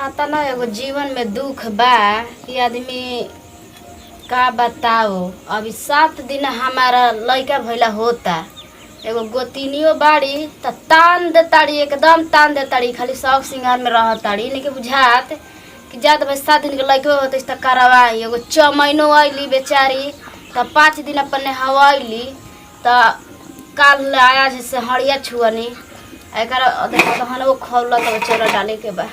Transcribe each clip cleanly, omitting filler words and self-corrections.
आता ना एगो जीवन में दुख बा कि आदमी का बताओ। अभी 7 दिन हमारा लड़का भइला होता। एगो गोतिनियो बाड़ी त तान दे ताड़ी, एकदम तान दे ताड़ी, खाली शौक सिंगार में रह ताड़ी। इनके बुझात कि जा तो भाई 7 दिन के लड़के होते त करवाई। एगो चमैनो अइली बेचारी त 5 दिन अपने हवैली त काल आया जैसे हड़िया छुअनी एकर दहन वो खौला तो चलो डाले के बा।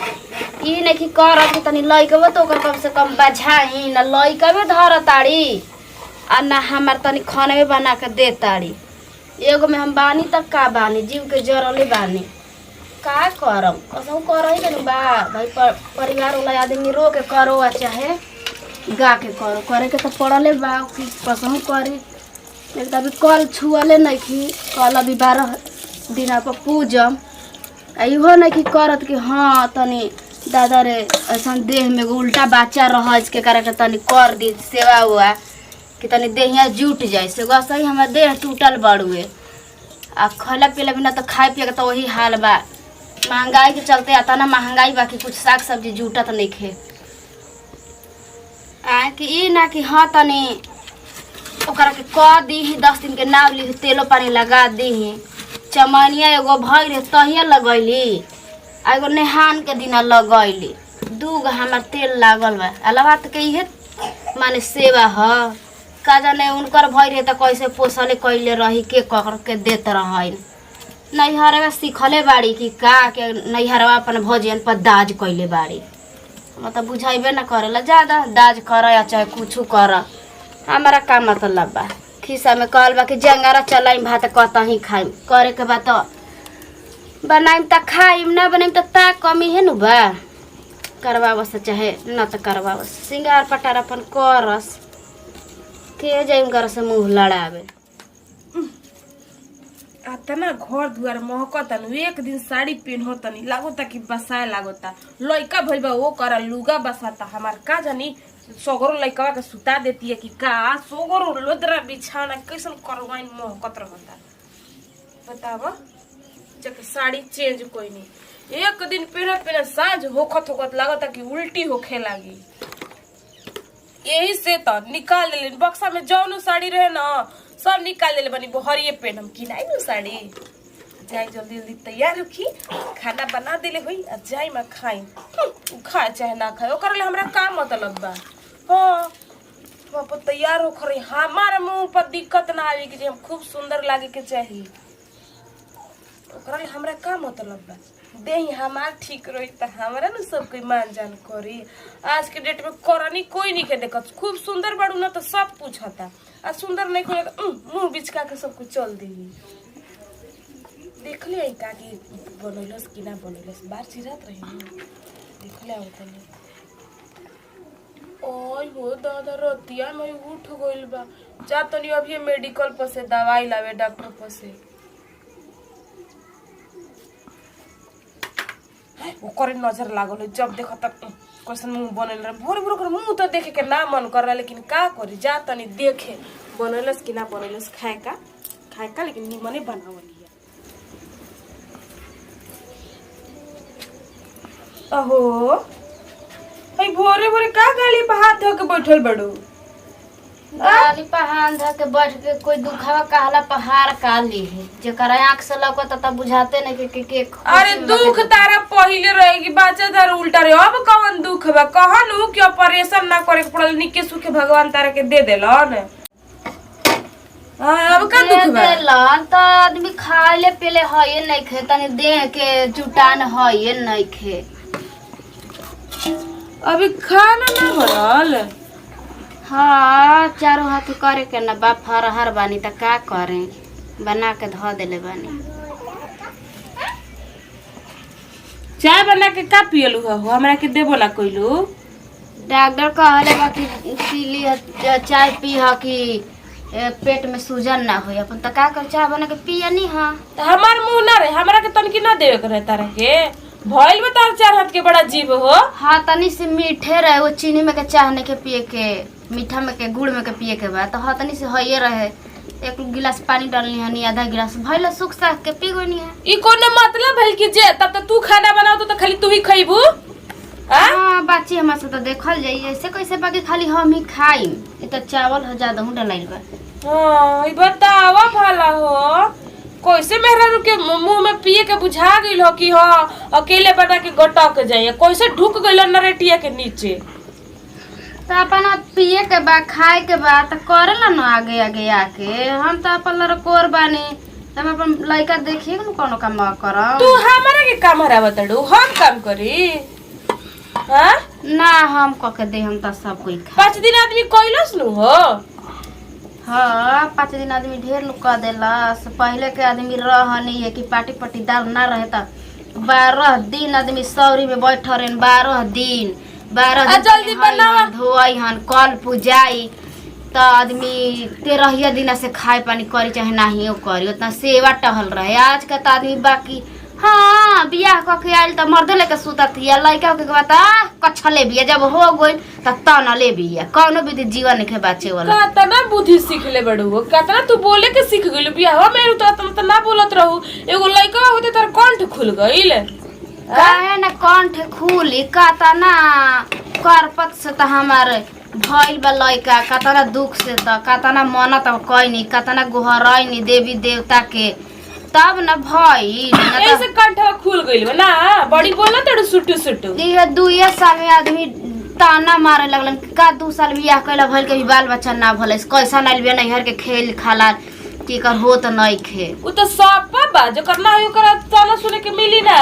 ई नहीं कर कि तनी लइकबो तो ओकर कम से कम बझाई ना, लइकबे धर ताड़ी आ ना हमार तनी खाने बना के दे ताड़ी। एगो में हम बानी तक का बानी, जीव के जरले बानी, का करम कसम करही के बा भाई। परिवार वाला आदमी रो के करो आ चाहे गा के करो, करे के तो पड़ले बा कि कसम करी। एक अभी कल छुअले नहीं कि कल अभी 12 दिन पर पूजम। इहो नहीं कि करत कि हाँ तनी दादा रे ऐसा देह में उल्टा बच्चा रह इसके करे के तनी कर दी सेवा हुआ कि तनी देहिया जुट जाए से। सही हमार देह टूटल बड़ुए आ खैला पीला बिना तो खाए पिए के तो वही हाल बा। महंगाई के चलते आता ना महंगाई बा कि कुछ साग सब्जी जुटत नहीं खे आ कि ई ना कि हाँ तनी ओकरा के कह दी 10 दिन के नाव ली, तेलो पानी लगा दी। चमनिया एगो भई रे तहिया लगैली, एगो नेहान के दिन लगैली। 2 गो हमार तेल लागल बा। अलावा तो के इहे माने सेवा ह का जाने उनकर भई रे त कैसे पोसले कैले रही के कर के देत रहइन। नैहरवा सीखले बाड़ी कि का के नैहरवा अपन भोजन पर दाज कैले बाड़ी। मतलब बुझाइबे ना करेला, ज्यादा दाज कर या चाहे कुछ कर हमारा का मतलब बा। खिस्सा में कहल बा कि जंगारा चलाइम भात कतही खाइम, करे के बा तो बनाइम त खाइम, ना बनाइम त ता कमी है नु बा। करवावस चाहे न त करवावस, सिंगार पटार अपन करस के जाइम घर से मुंह लड़ावे। आता ना घर दुआर महकता नु, एक दिन साड़ी पहनो तनी लागोता कि बसाए लागोता। लइका भइल बा वो करा लुगा बसाता, हमार का जानी सोगरो लइका के सुता देती है कि का सोगरो लोदरा बिछाना कैसन करवाइन महकत रहता। बतावा जब साड़ी चेंज कोई नहीं, एक दिन पहनत साँझ होखत लागता कि उल्टी होखे लागी। यही से तो निकाल ले बक्सा में जौनो साड़ी रहे ना सब निकाल ले बनी बोहरिए पहनम कि नहीं नु साड़ी। जाई जल्दी जल्दी तैयार होखी, खाना बना देले होई आ जाई मैं खाई। खा चाहे ना खाए ओकर ले हमरा का मतलब बा। हां बाप तैयार हो खरे हमारे मुंह पर दिक्कत ना आवे कि हम खूब सुंदर लागे के चाहिए। ओकर ले हमरा का मतलब बा। देही हमार ठीक रही त हमरा न सब कोई मान जान करी। आज के डेट में करनी कोई नहीं के देखत, खूब सुंदर बाड़ू ना तो सब पूछता, आ सुंदर नहीं कोई मुंह बिचका के सब कुछ चल दी। देख ले का कि बनैलस कि ना बनैलस, बार चिरात रही देख ले आवतनी। ओय हो दादा रतिया में उठ गइल बा, जा तनी अभी मेडिकल पर से दवाई लावे डॉक्टर पर से। ओकर नजर लागल जब देखो तक कैसन मुंह बनल रहे। भोर भोर कर मुंह तो देखे के ना मन कर रहा, लेकिन का करी जा तनी देखे बनलस कि ना बनलस। खाए का लेकिन निमने बनावलिया। अहो भाई भोरे भोरे का गाली पे हाथ धो के बैठल बड़ू। गाली पहाड़ धर के बैठ के कोई दुखावा कहला पहाड़ काली है जेकर आंख से लौकत त बुझाते नहीं के अरे दुख तारा पहिले रहेगी बच्चा तारा उल्टा रहे। अब कौन दुख बा कहनु कि ऑपरेशन ना करे पड़ल, निके सुखे भगवान तारा के दे देलन। अब का दुख बा देलन त आदमी खाले पीले हये नहीं खे, तनी देह के जुटान हये नहीं खे। अभी खाना ना बनल। हाँ चारों हाथ करे के ना बा, फरहर बानी त का करें, बना के धो देले बानी। चाय बना के का पियलू हो हमरा के देबो ना कोइलू। डॉक्टर कहले बा कि पीली चाय पी ह कि पेट में सूजन ना होई। अपन त का कर चाय बना के पियनी हां त हमार मुंह ना रहे, हमरा के तनकी ना देवे के रहे तारा के। भइल में तार 4 हाथ के बड़ा जीव हो। हाँ तनी से मीठे रहे, वो चीनी में के चाहने के पिए के, मीठा में के गुड़ में के पिए के बा तो हाँ तनी से हइये रहे। 1 गिलास पानी डालनी हनी, आधा गिलास भइल सुख साख के पी गनी है। ई कोने मतलब है कि जे तब तो तू खाना बनाओ तो खाली तू ही खइबू। हाँ बाची हमरा से तो देखल जाई ऐसे कैसे बाकी खाली हम ही खाइम इ त चावल ह ज्यादा हूं डलाइल बा। हाँ ई बतावा भला हो कैसे मेहरारू के मुंह में पिए के बुझा गइल हो कि हाँ अकेले बना के गटक जाइए कैसे ढुक गइल नरेटिया के नीचे। तो अपना पिए के बा खाए के बा तो करेला न आगे आगे आके हम तो अपन लड़कोर बानी हम अपन लड़का देखिए न कोनो काम करम। तू हमरा के काम हरावत डू हम काम करी हां ना हम क के दे हम त सब कोई खा 5 दिन आदमी कइलस नु हो। हाँ 5 दिन आदमी ढेर लोग कह देलस पहले के आदमी रहनी है कि पार्टी पट्टीदार ना रहे त 12 दिन आदमी सौरी में बैठ रहे 12 दिन 12 दिन जल्दी बनावा धोई हन कल पूजाई तो आदमी 13 दिन से खाए पानी करी चाहे नहीं करी उतना सेवा टहल रहे। आज का तो आदमी बाकी हाँ बियाह क के आइल त मर्दे लेके सुतत हिया लइका के बात कछले बिया जब हो गइल त तना ले बिया कौनो विधि जीवन के बाचे वाला कतना बुद्धि सीख ले बड़ू कतना तू बोले के सीख गइल बियाह में तो ना बोलत रहू एगो लइका होते तर कंठ खुल गइल काहे ना कंठ खुली कतना करपत से त हमार भइल बा लइका कतना दुख से त कतना मनत कइनी कतना गोहरइनी देवी देवता के तब न भइल ऐसे कंठ खुल गइल ना बड़ी बोलत है सुटू सुटू ये 2 साल में आदमी ताना मारे लगलन का 2 साल बियाह कइला भइल के भी बाल बच्चा ना भले कैसा नाइल बिया नैहर के खेल खाला की कर हो त नहीं खे उ त सब बा जो करना हो कर ताना सुने के मिली ना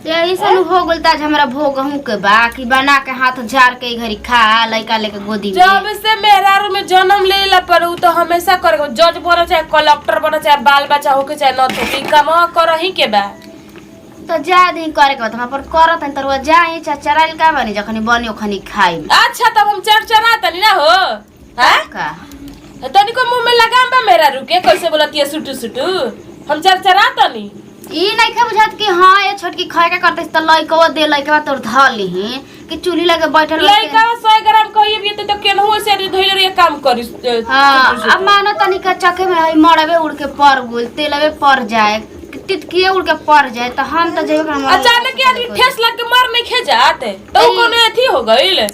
यही सन हो गइल त आज हमरा भोगहू के बा कि बना के हाथ झाड़ के घरी खा लइका लेके गोदी में जब से मेहरारू में जन्म लेला पर उ तो हमेशा करे जज बनो चाहे कलेक्टर बनो चाहे बाल बच्चा हो के चाहे न तो काम करही के बा तो जा दिन करे के हम अपन करत हन तरवा जाई चचराइल का बनी जखनी बनी ओखनी खाई। अच्छा तब हम चरचरा तनी ना हो हां का तनिको मुंह में लगाम बा मेहरारू के कैसे बोलतिया सुटू सुटू हम चरचरा तनी ई नहीं के बुझात कि हां ये छोटकी खाए के करते त लइकवा दे लइकवा तोर धली कि चूल्ही लगे बैठल लइका 100 ग्राम कहिए भी तो केनहु से धइल रे काम करी। हां अब मानो तनी का चखे में हई मड़वे उड़ के पर गुल तेलवे पर जाए तितकिए उड़ के पर जाए त हम त जेबे कर अचानक के आदमी ठेस लग के मर नहीं खे जाते तो कोनो एथी हो गइल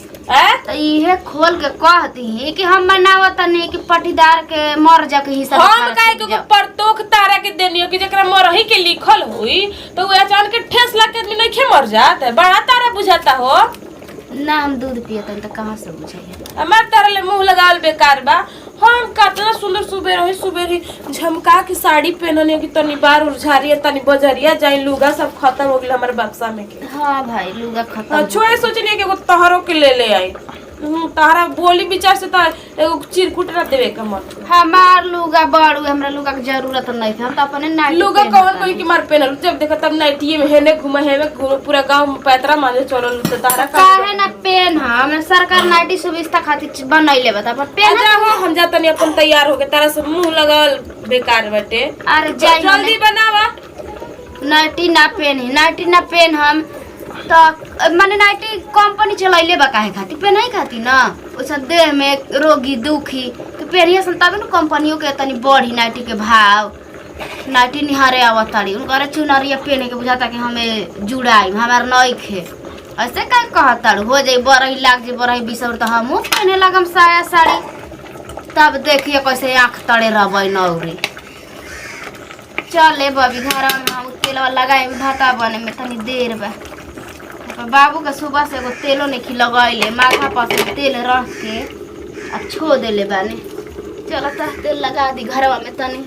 त इहे खोल के कहती है कि हम बनावत नहीं कि पटीदार के मर जा के हिसाब हम काहे के परतोख तारा के देनियो कि जेकरा मरही के लिखल होई तो वो अचानक के ठेस लग के आदमी नहीं खे मर जात बड़ा तारा बुझाता हो ना हम दूध पियतन त कहां से बुझाई हमार तारा ले मुंह लगावल बेकार बा हम कतना सुंदर सुबेरी झमका के साड़ी पहनने की तनी बार उझारिया तनी बजरिया जाई लुगा सब खत्म हो गेल हमर बक्सा में के। हां भाई लुगा खत्म छोए सोचनी कि एगो तहरो के ले आई तारा बोली विचार से त एगो चिरकुट न देवे के मन हमार लुगा बड़ू हमरा लुगा के जरूरत नहीं था हम त अपने नाइटी लुगा कौन कोई की मार पहनल जब देखा तब नाइटी में हेने घुमे पूरा गांव में पैतरा माने चलल त तारा काहे ना पेन हम सरकार नाइटी सुविधा खातिर बनैले बता पर पेन जा हो हम जा तनी अपन तैयार हो के तारा से मुंह लगाल बेकार बटे अरे जाई जल्दी बनावा नाइटी ना पेन हम तो माने नाइटी कंपनी चलैले बा काहे खातिर पेनही खातिर ना ओसा देह में रोगी दुखी तो पेनिया सन तब न कंपनियों के तनी बढ़ी नाइटी के भाव नाइटी निहारे आवताड़ी उनकर चुनरिया पेने के बुझाता कि हमें जुड़ाई हमार नहीं खे ऐसे का कहताड़ हो जाई बरही लाग जे बरही बिसर तो हम पहने लगम साया साड़ी तब देखिए कैसे आँख तड़े रहबै नौरी चले बबी घर में हम तेलवा लगाए भाता बने में तनी देर बा बाबू के सुबह से एगो तेलो नहीं लगैले माथा पर से तेल रख के आ छो देले बाने चल तेल लगा दी घरवा में तनी